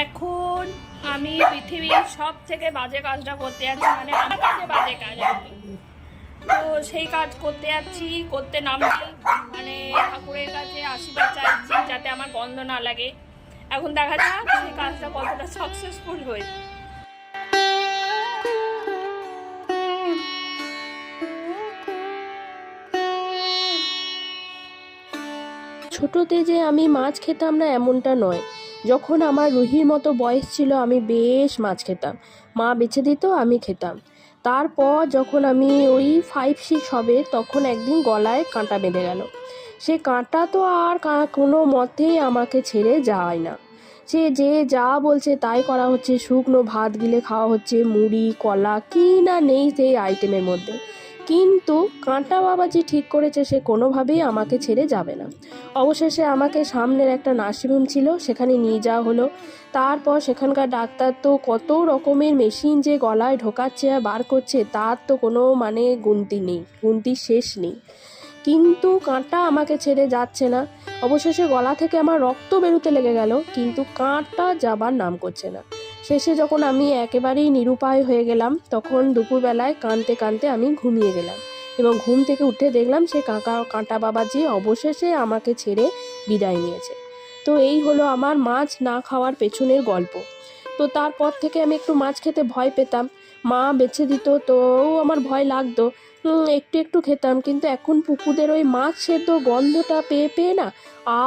এখন আমি পৃথিবীর সব থেকে বাজে কাজটা করতে যাচ্ছি, মানে আমার কাছে বাজে কাজ। তো সেই কাজ করতে যাচ্ছি, করতে নামছি, মানে ঠাকুরের কাছে আশীর্বাদ চাইছি যাতে আমার গন্ধ না লাগে। এখন দেখা যাক সেই কাজটা কতটা সাকসেসফুল হয়েছে। ছোটোতে যে আমি মাছ খেতাম না এমনটা নয়। যখন আমার রুহির মতো বয়স ছিল আমি বেশ মাছ খেতাম, মা বেছে দিত আমি খেতাম। তারপর যখন আমি ওই 5-6 হবে তখন একদিন গলায় কাঁটা বেঁধে গেল। সে কাঁটা তো আর কোনো মতেই আমাকে ছেড়ে যায় না। সে যে যা বলছে তাই করা হচ্ছে, শুকনো ভাত গিলে খাওয়া হচ্ছে, মুড়ি কলা কি না নেই সেই আইটেমের মধ্যে। কিন্তু কাঁটা বাবাজি ঠিক করেছে সে কোনোভাবেই আমাকে ছেড়ে যাবে না। অবশেষে আমাকে সামনের একটা নার্সিংহোম ছিল সেখানে নিয়ে যাওয়া হলো। তারপর সেখানকার ডাক্তার তো কত রকমের মেশিন যে গলায় ঢোকাচ্ছে আর বার করছে তার তো কোনো মানে গুনতি শেষ নেই। কিন্তু কাঁটা আমাকে ছেড়ে যাচ্ছে না। অবশেষে গলা থেকে আমার রক্ত বেরোতে লেগে গেল, কিন্তু কাঁটা যাবার নাম করছে না। শেষে যখন আমি একেবারেই নিরুপায় হয়ে গেলাম তখন দুপুরবেলায় কাঁদতে কাঁদতে আমি ঘুমিয়ে গেলাম এবং ঘুম থেকে উঠে দেখলাম সে কাঁটা বাবাজি অবশেষে আমাকে ছেড়ে বিদায় নিয়েছে। তো এই হলো আমার মাছ না খাওয়ার পেছনের গল্প। তো তারপর থেকে আমি একটু মাছ খেতে ভয় পেতাম, মা বেছে দিত তো আমার ভয় লাগতো, একটু একটু খেতাম। কিন্তু এখন পুকুরের ওই মাছ সেদ্ধ গন্ধটা পেয়ে পেয়ে না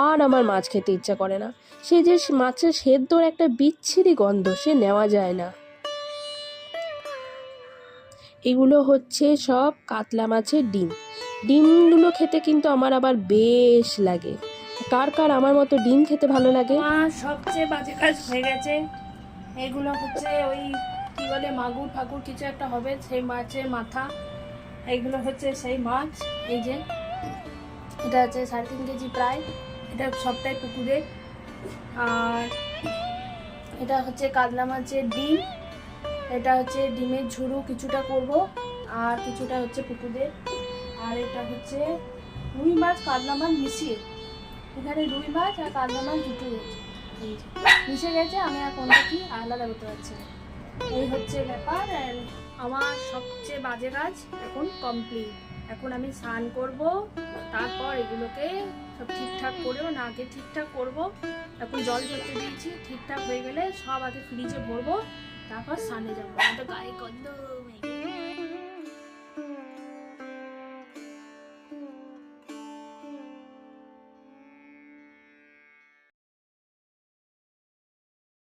আর আমার মাছ খেতে ইচ্ছা করে না। সে যে মাছের সেদ্ধর একটা বিচ্ছিরি গন্ধ সে নেওয়া যায় না। এগুলো হচ্ছে সব কাতলা মাছের ডিম। ডিমগুলো খেতে কিন্তু আমার আবার বেশ লাগে। কার কার আমার মতো ডিম খেতে ভালো লাগে? আমার সবচেয়ে বাজে কাজ হয়ে গেছে। এগুলো হচ্ছে ওই কি বলে মাগুর ফাগুর কিছু একটা হবে, সেই মাছের মাথা। এইগুলো হচ্ছে সেই মাছ। এই যে এটা হচ্ছে 3.5 কেজি প্রায়, এটা সবটাই পুকুরের। আর এটা হচ্ছে কাতলা মাছের ডিম, এটা হচ্ছে ডিমের ঝুড়ো কিছুটা করব আর কিছুটা হচ্ছে পুকুরের। আর এটা হচ্ছে রুই মাছ কাতলা মাছ মিশিয়ে, এখানে রুই মাছ আর কাতলা মাছ দুটো মিশে গেছে, আমি আর কোনটা কি আলাদা করতে পারছি না। এই হচ্ছে ব্যাপার। আমার সবচেয়ে বাজে কাজ এখন কমপ্লিট। এখন আমি স্নান করব, তারপর এগুলোকে সব ঠিকঠাক করেও না আগে ঠিকঠাক করব। এখন জল ঝরতে দিয়েছি, ঠিকঠাক হয়ে গেলে সব আগে ফ্রিজে ভরবো, তারপর স্নানে যাবো। তো গায়ে গন্ধ